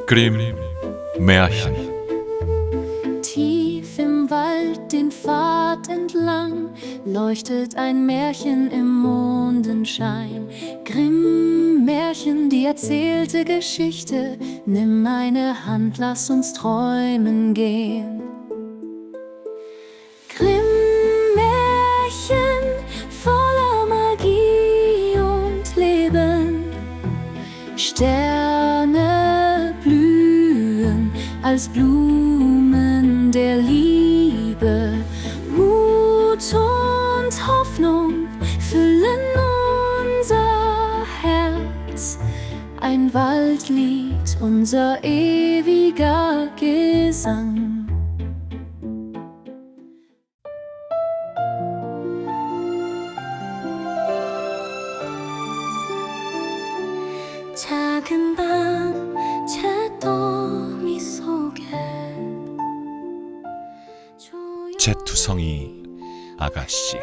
Grimm Märchen. Tief im Wald den Pfad entlang leuchtet ein Märchen im Mondenschein. Grimm Märchen, die erzählte Geschichte. Nimm meine Hand, lass uns träumen gehen. Grimm Märchen voller Magie und Leben. Sterne blühen als Blumen der Liebe. Mut und Hoffnung füllen unser Herz. Ein Waldlied, unser ewiger Gesang. 작은 밤 잿더미 속에 제투성이 아가씨.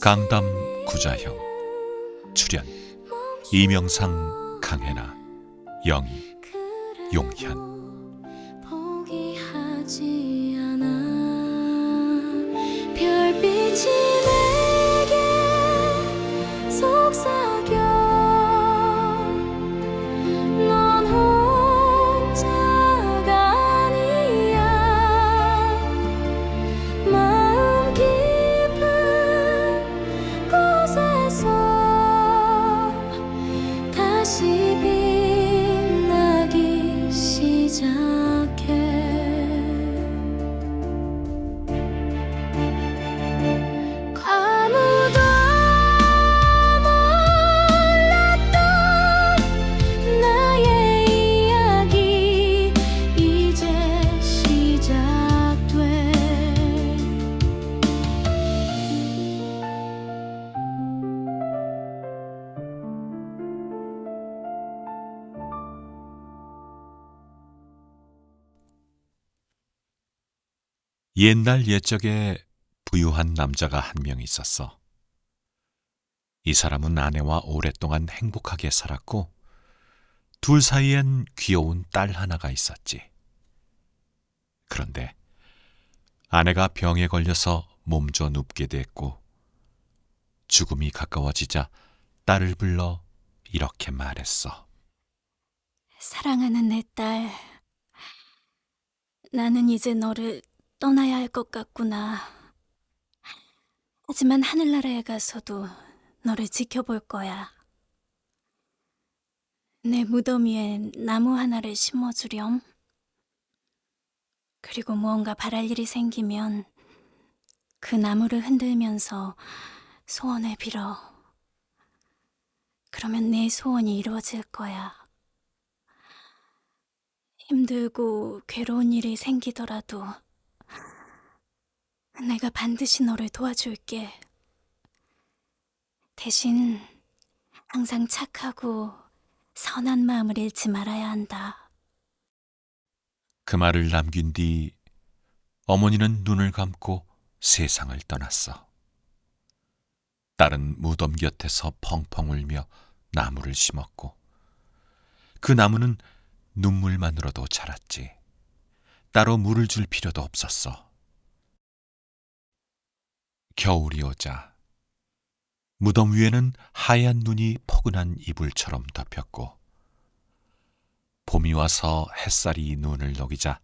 강담 구자형. 출연 이명상, 강혜나, 영희, 용현. 포기하지 않아. 별빛이 내게 속삭여. 넌 혼자가 아니야. 마음 깊은 곳에서 다시 빛나기 시작해. 아무도 몰랐던 나의 이야기 이제 시작돼. 옛날 옛적에 부유한 남자가 한 명 있었어. 이 사람은 아내와 오랫동안 행복하게 살았고 둘 사이엔 귀여운 딸 하나가 있었지. 그런데 아내가 병에 걸려서 몸져 눕게 됐고 죽음이 가까워지자 딸을 불러 이렇게 말했어. 사랑하는 내 딸, 나는 이제 너를 떠나야 할 것 같구나. 하지만 하늘나라에 가서도 너를 지켜볼 거야. 내 무덤 위에 나무 하나를 심어주렴. 그리고 무언가 바랄 일이 생기면 그 나무를 흔들면서 소원을 빌어. 그러면 내 소원이 이루어질 거야. 힘들고 괴로운 일이 생기더라도 내가 반드시 너를 도와줄게. 대신 항상 착하고 선한 마음을 잃지 말아야 한다. 그 말을 남긴 뒤 어머니는 눈을 감고 세상을 떠났어. 딸은 무덤 곁에서 펑펑 울며 나무를 심었고 그 나무는 눈물만으로도 자랐지. 따로 물을 줄 필요도 없었어. 겨울이 오자 무덤 위에는 하얀 눈이 포근한 이불처럼 덮였고 봄이 와서 햇살이 눈을 녹이자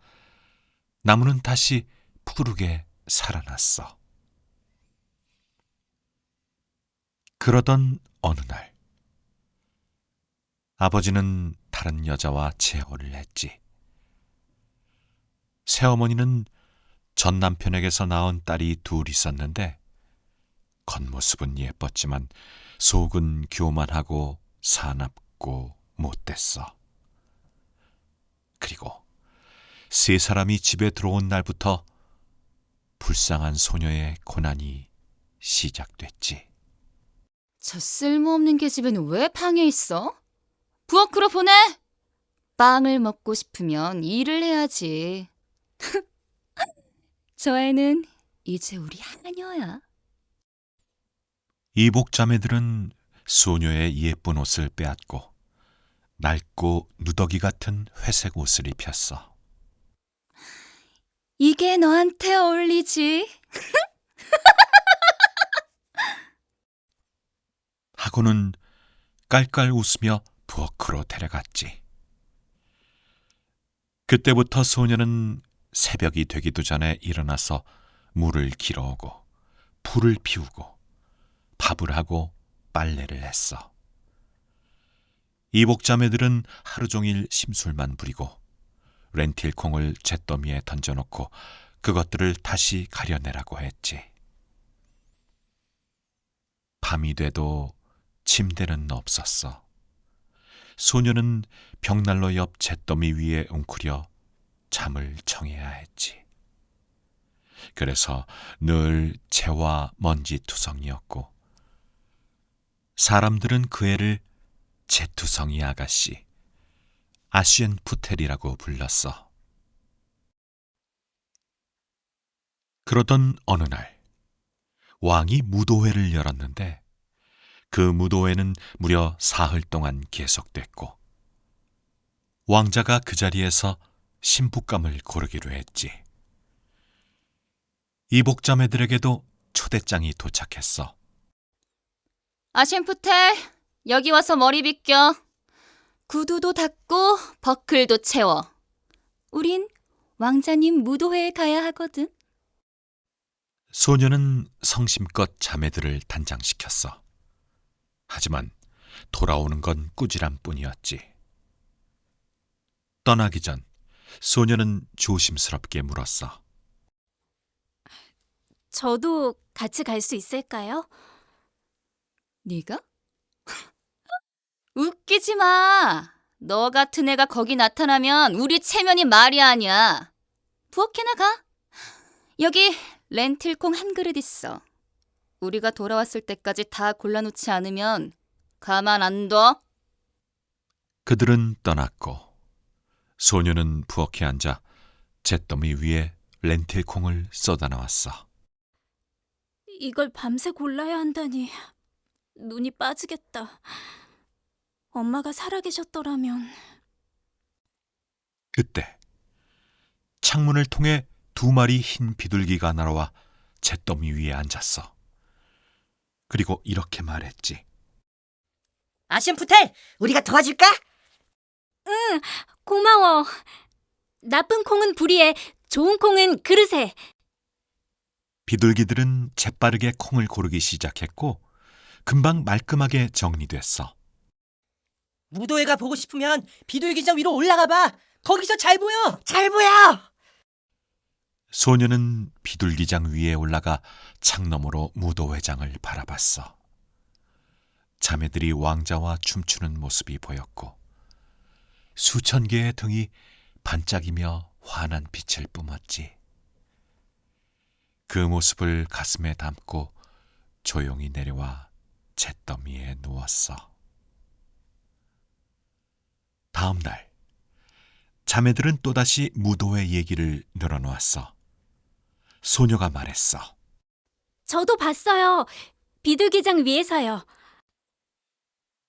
나무는 다시 푸르게 살아났어. 그러던 어느 날 아버지는 다른 여자와 재혼을 했지. 새어머니는 전 남편에게서 낳은 딸이 둘 있었는데 겉모습은 예뻤지만 속은 교만하고 사납고 못됐어. 그리고 세 사람이 집에 들어온 날부터 불쌍한 소녀의 고난이 시작됐지. 저 쓸모없는 계집애는 왜 방에 있어? 부엌으로 보내! 빵을 먹고 싶으면 일을 해야지. 저 애는 이제 우리 하녀야. 이복 자매들은 소녀의 예쁜 옷을 빼앗고 낡고 누더기 같은 회색 옷을 입혔어. 이게 너한테 어울리지? 하고는 깔깔 웃으며 부엌으로 데려갔지. 그때부터 소녀는 새벽이 되기도 전에 일어나서 물을 길어오고 불을 피우고 밥을 하고 빨래를 했어. 이복자매들은 하루 종일 심술만 부리고 렌틸콩을 잿더미에 던져놓고 그것들을 다시 가려내라고 했지. 밤이 돼도 침대는 없었어. 소녀는 벽난로 옆 잿더미 위에 웅크려 잠을 청해야 했지. 그래서 늘 재와 먼지투성이었고 사람들은 그 애를 재투성이 아가씨, 아시엔푸텔이라고 불렀어. 그러던 어느 날 왕이 무도회를 열었는데 그 무도회는 무려 사흘 동안 계속됐고 왕자가 그 자리에서 신부감을 고르기로 했지. 이복자매들에게도 초대장이 도착했어. 아셴푸텔, 여기 와서 머리 빗겨. 구두도 닦고 버클도 채워. 우린 왕자님 무도회에 가야 하거든. 소녀는 성심껏 자매들을 단장시켰어. 하지만 돌아오는 건 꾸지람뿐이었지. 떠나기 전 소녀는 조심스럽게 물었어. 저도 같이 갈 수 있을까요? 네가? 웃기지 마. 너 같은 애가 거기 나타나면 우리 체면이 말이 아니야. 부엌에나 가. 여기 렌틸콩 한 그릇 있어. 우리가 돌아왔을 때까지 다 골라놓지 않으면 가만 안 둬. 그들은 떠났고 소녀는 부엌에 앉아 잿더미 위에 렌틸콩을 쏟아 나왔어. 이걸 밤새 골라야 한다니 눈이 빠지겠다. 엄마가 살아계셨더라면. 그때 창문을 통해 2마리 흰 비둘기가 날아와 잿더미 위에 앉았어. 그리고 이렇게 말했지. 아셴푸텔, 우리가 도와줄까? 고마워. 나쁜 콩은 부리에, 좋은 콩은 그릇에. 비둘기들은 재빠르게 콩을 고르기 시작했고 금방 말끔하게 정리됐어. 무도회가 보고 싶으면 비둘기장 위로 올라가 봐. 거기서 잘 보여. 잘 보여. 소녀는 비둘기장 위에 올라가 창너머로 무도회장을 바라봤어. 자매들이 왕자와 춤추는 모습이 보였고 수천 개의 등이 반짝이며 환한 빛을 뿜었지. 그 모습을 가슴에 담고 조용히 내려와 잿더미에 누웠어. 다음 날 자매들은 또다시 무도회 얘기를 늘어놓았어. 소녀가 말했어. 저도 봤어요. 비둘기장 위에서요.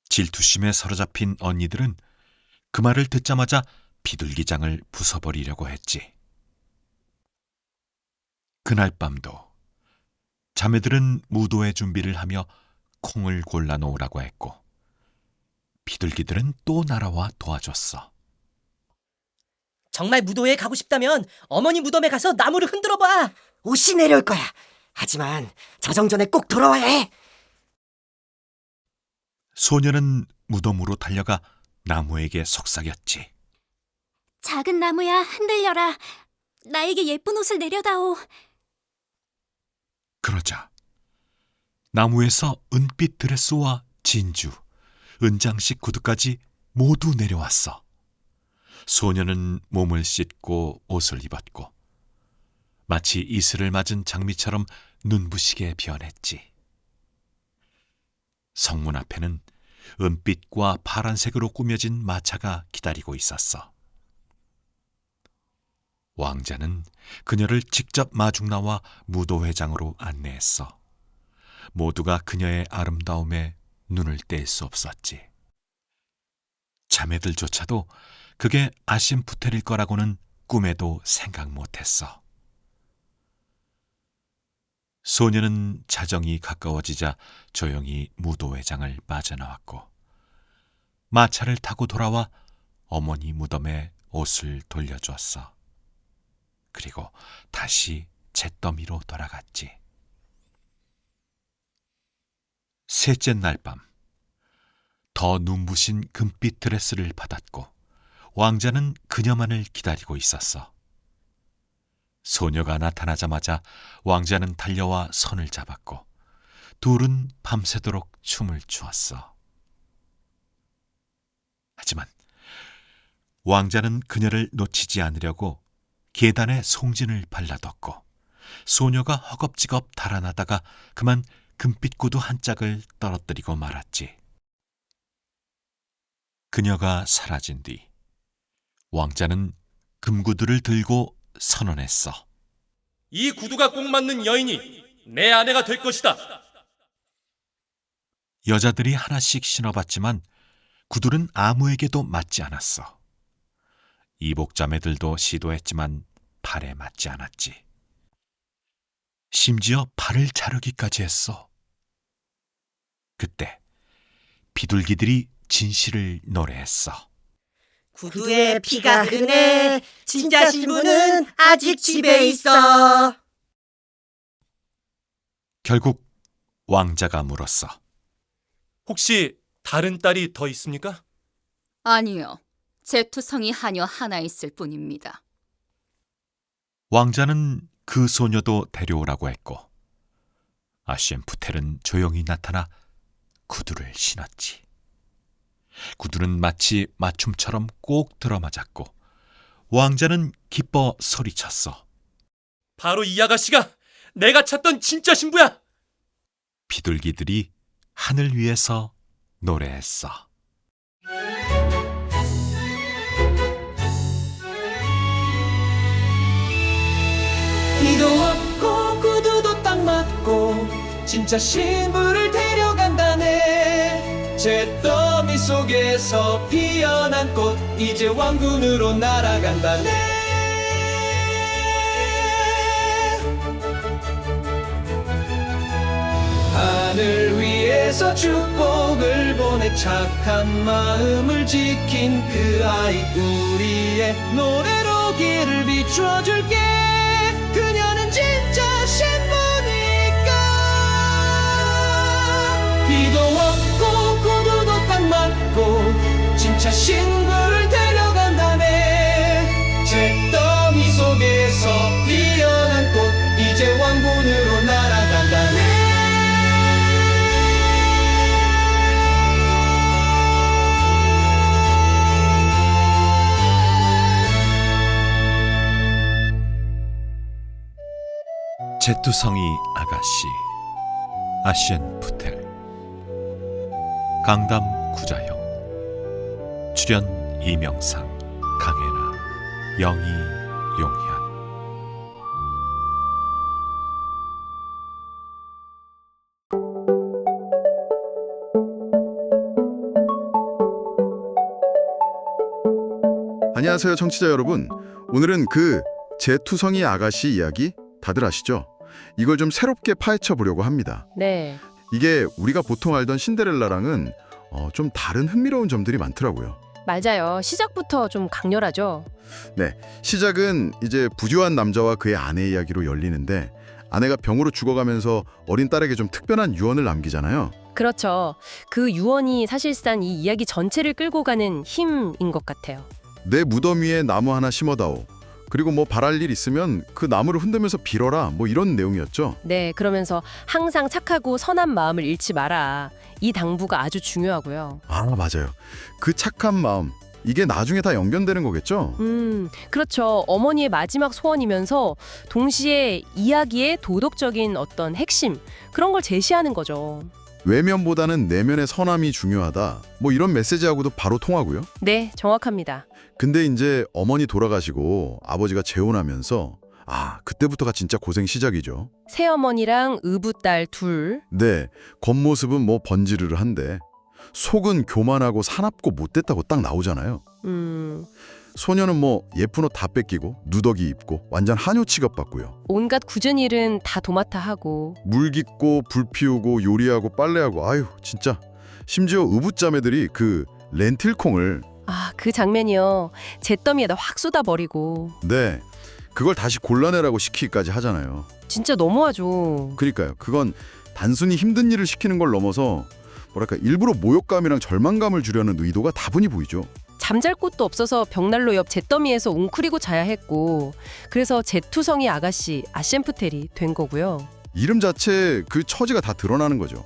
질투심에 사로잡힌 언니들은 그 말을 듣자마자 비둘기장을 부숴버리려고 했지. 그날 밤도 자매들은 무도회 준비를 하며 콩을 골라 놓으라고 했고 비둘기들은 또 날아와 도와줬어. 정말 무도회에 가고 싶다면 어머니 무덤에 가서 나무를 흔들어 봐. 옷이 내려올 거야. 하지만 자정 전에 꼭 돌아와야 해. 소녀는 무덤으로 달려가 나무에게 속삭였지. 작은 나무야, 흔들려라. 나에게 예쁜 옷을 내려다오. 그러자 나무에서 은빛 드레스와 진주, 은장식 구두까지 모두 내려왔어. 소녀는 몸을 씻고 옷을 입었고 마치 이슬을 맞은 장미처럼 눈부시게 변했지. 성문 앞에는 은빛과 파란색으로 꾸며진 마차가 기다리고 있었어. 왕자는 그녀를 직접 마중 나와 무도회장으로 안내했어. 모두가 그녀의 아름다움에 눈을 뗄 수 없었지. 자매들조차도 그게 아심푸텔일 거라고는 꿈에도 생각 못했어. 소녀는 자정이 가까워지자 조용히 무도회장을 빠져나왔고 마차를 타고 돌아와 어머니 무덤에 옷을 돌려주었어. 그리고 다시 잿더미로 돌아갔지. 셋째 날 밤, 더 눈부신 금빛 드레스를 받았고 왕자는 그녀만을 기다리고 있었어. 소녀가 나타나자마자 왕자는 달려와 손을 잡았고 둘은 밤새도록 춤을 추었어. 하지만 왕자는 그녀를 놓치지 않으려고 계단에 송진을 발라뒀고 소녀가 허겁지겁 달아나다가 그만 금빛 구두 한 짝을 떨어뜨리고 말았지. 그녀가 사라진 뒤 왕자는 금구두를 들고 선언했어. 이 구두가 꼭 맞는 여인이 내 아내가 될 것이다. 여자들이 하나씩 신어봤지만 구두는 아무에게도 맞지 않았어. 이복자매들도 시도했지만 발에 맞지 않았지. 심지어 발을 자르기까지 했어. 그때 비둘기들이 진실을 노래했어. 구두에 피가 흐르네. 진짜 신부는 아직 집에 있어. 결국 왕자가 물었어. 혹시 다른 딸이 더 있습니까? 아니요. 제 투성이 하녀 하나 있을 뿐입니다. 왕자는 그 소녀도 데려오라고 했고 아시엠푸텔은 조용히 나타나 구두를 신었지. 구두는 마치 맞춤처럼 꼭 들어맞았고 왕자는 기뻐 소리쳤어. 바로 이 아가씨가 내가 찾던 진짜 신부야. 비둘기들이 하늘 위에서 노래했어. 비도 없고 구두도 딱 맞고 진짜 신부를 데려간다네. 잿더미 속에서 피어난 꽃 이제 왕궁으로 날아간다네. 하늘 위에서 축복을 보내 착한 마음을 지킨 그 아이 우리의 노래로 길을 비춰줄게. 그녀는 진짜 신부니까. 비도 없고 구두도 딱 맞고 진짜 신부를 데려간다네. 잿더미 속에서 피어난 꽃 이제 왕궁으로 날아간다네. 제투성이 아가씨 아시엔푸텔 강담 구자형 출연 이명상 강혜나 영희 용현. 안녕하세요, 청취자 여러분. 오늘은 그 제투성이 아가씨 이야기 다들 아시죠? 이걸 좀 새롭게 파헤쳐 보려고 합니다. 네, 이게 우리가 보통 알던 신데렐라랑은 좀 다른 흥미로운 점들이 많더라고요. 맞아요. 시작부터 좀 강렬하죠. 네, 시작은 이제 부유한 남자와 그의 아내 이야기로 열리는데 아내가 병으로 죽어가면서 어린 딸에게 좀 특별한 유언을 남기잖아요. 그렇죠. 그 유언이 사실상 이 이야기 전체를 끌고 가는 힘인 것 같아요. 내 무덤 위에 나무 하나 심어다오. 그리고 뭐 바랄 일 있으면 그 나무를 흔들면서 빌어라. 뭐 이런 내용이었죠. 네, 그러면서 항상 착하고 선한 마음을 잃지 마라. 이 당부가 아주 중요하고요. 아, 맞아요. 그 착한 마음, 이게 나중에 다 연결되는 거겠죠? 그렇죠. 어머니의 마지막 소원이면서 동시에 이야기의 도덕적인 어떤 핵심, 그런 걸 제시하는 거죠. 외면보다는 내면의 선함이 중요하다. 뭐 이런 메시지하고도 바로 통하고요. 네, 정확합니다. 근데 이제 어머니 돌아가시고 아버지가 재혼하면서 아, 그때부터가 진짜 고생 시작이죠. 새어머니랑 의붓딸 둘. 네, 겉모습은 뭐 번지르르한데 속은 교만하고 사납고 못됐다고 딱 나오잖아요. 소녀는 뭐 예쁜 옷 다 뺏기고 누더기 입고 완전 한요 취급받고요. 온갖 굳은 일은 다 도맡아 하고. 물 깃고 불 피우고 요리하고 빨래하고 아유 진짜 심지어 의붓자매들이 그 렌틸콩을 아, 그 장면이요. 잿더미에다 확 쏟아버리고. 네 그걸 다시 골라내라고 시키기까지 하잖아요. 진짜 너무하죠. 그러니까요. 그건 단순히 힘든 일을 시키는 걸 넘어서 뭐랄까 일부러 모욕감이랑 절망감을 주려는 의도가 다분히 보이죠. 잠잘 곳도 없어서 벽난로 옆 잿더미에서 웅크리고 자야 했고, 그래서 제투성이 아가씨 아셴푸텔이 된 거고요. 이름 자체 그 처지가 다 드러나는 거죠.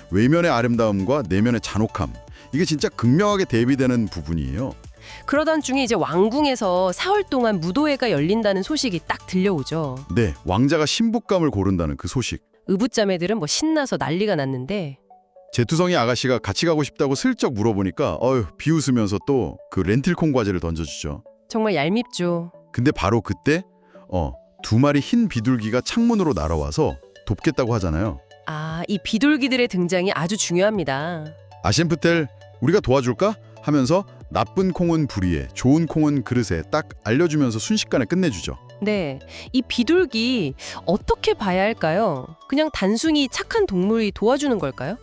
외면의 아름다움과 내면의 잔혹함. 이게 진짜 극명하게 대비되는 부분이에요. 그러던 중에 이제 왕궁에서 사흘 동안 무도회가 열린다는 소식이 딱 들려오죠. 네, 왕자가 신부감을 고른다는 그 소식. 의붓자매들은 뭐 신나서 난리가 났는데, 제투성이 아가씨가 같이 가고 싶다고 슬쩍 물어보니까 비웃으면서 또 그 렌틸콩 과제를 던져주죠. 정말 얄밉죠. 근데 바로 그때 두 마리 흰 비둘기가 창문으로 날아와서 돕겠다고 하잖아요. 아, 이 비둘기들의 등장이 아주 중요합니다. 아셴푸텔 우리가 도와줄까? 하면서 나쁜 콩은 부리에 좋은 콩은 그릇에 딱 알려주면서 순식간에 끝내주죠. 네, 이 비둘기 어떻게 봐야 할까요? 그냥 단순히 착한 동물이 도와주는 걸까요?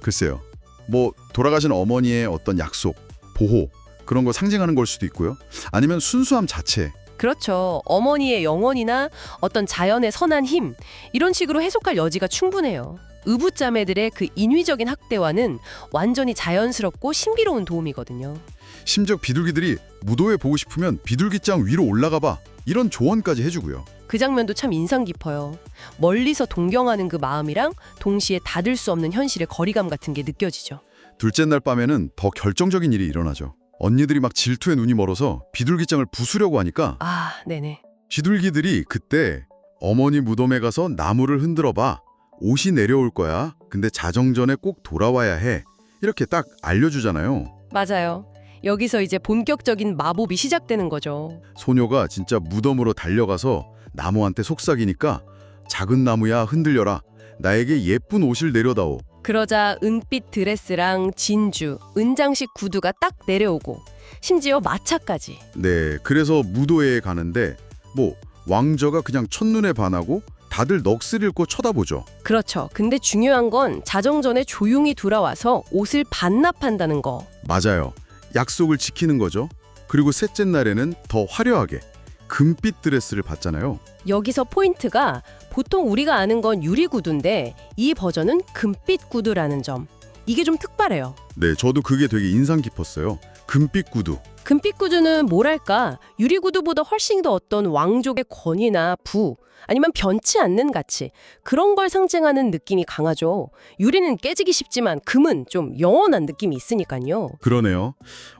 글쎄요. 뭐 돌아가신 어머니의 어떤 약속, 보호 그런 거 상징하는 걸 수도 있고요. 아니면 순수함 자체. 그렇죠. 어머니의 영혼이나 어떤 자연의 선한 힘, 이런 식으로 해석할 여지가 충분해요. 의붓자매들의 그 인위적인 학대와는 완전히 자연스럽고 신비로운 도움이거든요. 심지어 비둘기들이 무도회 보고 싶으면 비둘기장 위로 올라가 봐. 이런 조언까지 해주고요. 그 장면도 참 인상 깊어요. 멀리서 동경하는 그 마음이랑 동시에 닫을 수 없는 현실의 거리감 같은 게 느껴지죠. 둘째 날 밤에는 더 결정적인 일이 일어나죠. 언니들이 막 질투에 눈이 멀어서 비둘기장을 부수려고 하니까 아, 네네. 비둘기들이 그때 어머니 무덤에 가서 나무를 흔들어 봐. 옷이 내려올 거야. 근데 자정 전에 꼭 돌아와야 해. 이렇게 딱 알려주잖아요. 맞아요. 여기서 이제 본격적인 마법이 시작되는 거죠. 소녀가 진짜 무덤으로 달려가서 나무한테 속삭이니까 작은 나무야 흔들려라. 나에게 예쁜 옷을 내려다오. 그러자 은빛 드레스랑 진주, 은장식 구두가 딱 내려오고 심지어 마차까지. 네, 그래서 무도회에 가는데 뭐 왕저가 그냥 첫눈에 반하고 다들 넋을 잃고 쳐다보죠. 그렇죠. 근데 중요한 건 자정 전에 조용히 돌아와서 옷을 반납한다는 거. 맞아요. 약속을 지키는 거죠. 그리고 셋째 날에는 더 화려하게 금빛 드레스를 받잖아요. 여기서 포인트가 보통 우리가 아는 건 유리 구두인데 이 버전은 금빛 구두라는 점. 이게 좀 특별해요. 네, 저도 그게 되게 인상 깊었어요. 금빛 구두. 금빛 구두는 뭐랄까 유리 구두보다 훨씬 더 어떤 왕족의 권위나 부 아니면 변치 않는 가치 그런 걸 상징하는 느낌이 강하죠. 유리는 깨지기 쉽지만 금은 좀 영원한 느낌이 있으니까요. 그러네요.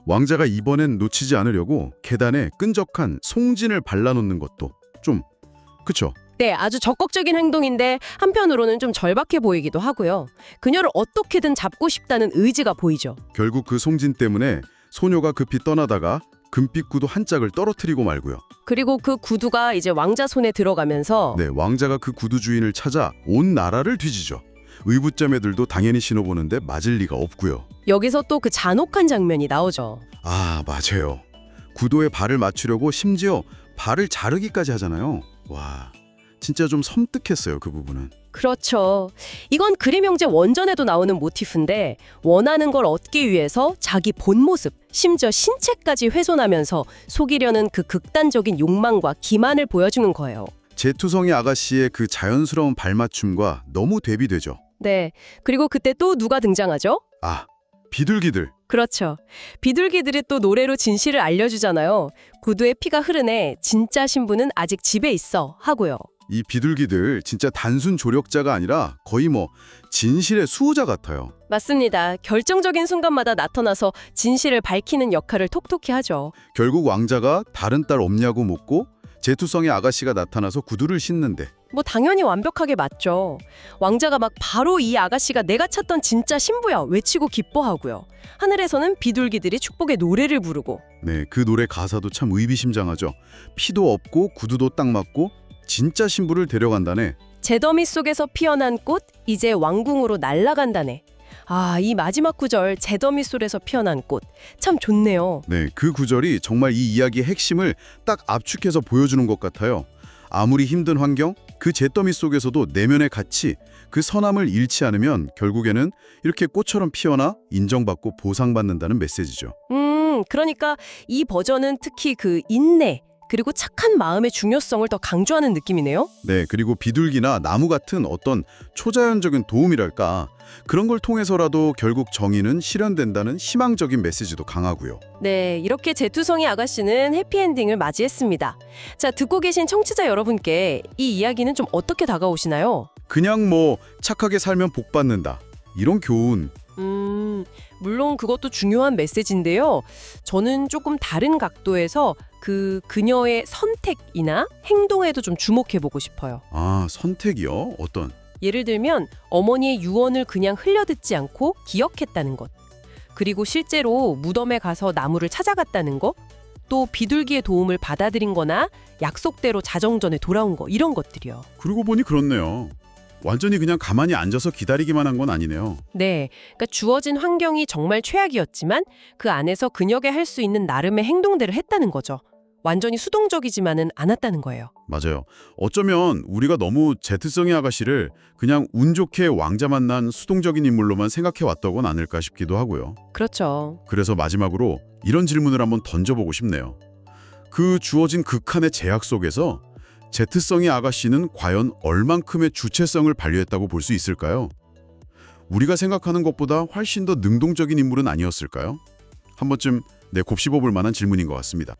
왕자가 이번엔 놓치지 않으려고 계단에 끈적한 송진을 발라놓는 것도 좀 그쵸? 네, 아주 적극적인 행동인데 한편으로는 좀 절박해 보이기도 하고요. 그녀를 어떻게든 잡고 싶다는 의지가 보이죠. 결국 그 송진 때문에 소녀가 급히 떠나다가 금빛 구두 한 짝을 떨어뜨리고 말고요. 그리고 그 구두가 이제 왕자 손에 들어가면서 네, 왕자가 그 구두 주인을 찾아 온 나라를 뒤지죠. 의붓자매들도 당연히 신어보는데 맞을 리가 없고요. 여기서 또 그 잔혹한 장면이 나오죠. 아, 맞아요. 구도에 발을 맞추려고 심지어 발을 자르기까지 하잖아요. 와, 진짜 좀 섬뜩했어요, 그 부분은. 그렇죠. 이건 그림 형제 원전에도 나오는 모티프인데 원하는 걸 얻기 위해서 자기 본 모습, 심지어 신체까지 훼손하면서 속이려는 그 극단적인 욕망과 기만을 보여주는 거예요. 제투성이 아가씨의 그 자연스러운 발맞춤과 너무 대비되죠. 네. 그리고 그때 또 누가 등장하죠? 아, 비둘기들. 그렇죠. 비둘기들이 또 노래로 진실을 알려주잖아요. 구두에 피가 흐르네. 진짜 신부는 아직 집에 있어. 하고요. 이 비둘기들 진짜 단순 조력자가 아니라 거의 뭐 진실의 수호자 같아요. 맞습니다. 결정적인 순간마다 나타나서 진실을 밝히는 역할을 톡톡히 하죠. 결국 왕자가 다른 딸 없냐고 묻고 제투성의 아가씨가 나타나서 구두를 신는데 뭐 당연히 완벽하게 맞죠. 왕자가 막 바로 이 아가씨가 내가 찾던 진짜 신부야 외치고 기뻐하고요. 하늘에서는 비둘기들이 축복의 노래를 부르고 네, 그 노래 가사도 참 의미심장하죠. 피도 없고 구두도 딱 맞고 진짜 신부를 데려간다네. 잿더미 속에서 피어난 꽃 이제 왕궁으로 날아간다네. 아, 이 마지막 구절 잿더미 속에서 피어난 꽃 참 좋네요. 네, 그 구절이 정말 이 이야기의 핵심을 딱 압축해서 보여주는 것 같아요. 아무리 힘든 환경, 그 잿더미 속에서도 내면의 가치, 그 선함을 잃지 않으면 결국에는 이렇게 꽃처럼 피어나 인정받고 보상받는다는 메시지죠. 그러니까 이 버전은 특히 그 인내 그리고 착한 마음의 중요성을 더 강조하는 느낌이네요. 네, 그리고 비둘기나 나무 같은 어떤 초자연적인 도움이랄까, 그런 걸 통해서라도 결국 정의는 실현된다는 희망적인 메시지도 강하고요. 네, 이렇게 제투성이 아가씨는 해피엔딩을 맞이했습니다. 자, 듣고 계신 청취자 여러분께 이 이야기는 좀 어떻게 다가오시나요? 그냥 뭐 착하게 살면 복 받는다, 이런 교훈. 물론 그것도 중요한 메시지인데요. 저는 조금 다른 각도에서 그녀의 선택이나 행동에도 좀 주목해보고 싶어요. 아, 선택이요? 어떤? 예를 들면 어머니의 유언을 그냥 흘려듣지 않고 기억했다는 것. 그리고 실제로 무덤에 가서 나무를 찾아갔다는 것. 또 비둘기의 도움을 받아들인 거나 약속대로 자정전에 돌아온 거, 이런 것들이요. 그러고 보니 그렇네요. 완전히 그냥 가만히 앉아서 기다리기만 한 건 아니네요. 네, 그러니까 주어진 환경이 정말 최악이었지만 그 안에서 그녀가 할 수 있는 나름의 행동들을 했다는 거죠. 완전히 수동적이지만은 않았다는 거예요. 맞아요. 어쩌면 우리가 너무 제트성의 아가씨를 그냥 운 좋게 왕자 만난 수동적인 인물로만 생각해 왔다고는 아닐까 싶기도 하고요. 그렇죠. 그래서 마지막으로 이런 질문을 한번 던져보고 싶네요. 그 주어진 극한의 제약 속에서 제트성의 아가씨는 과연 얼만큼의 주체성을 발휘했다고 볼 수 있을까요? 우리가 생각하는 것보다 훨씬 더 능동적인 인물은 아니었을까요? 한 번쯤 곱씹어 볼 만한 질문인 것 같습니다.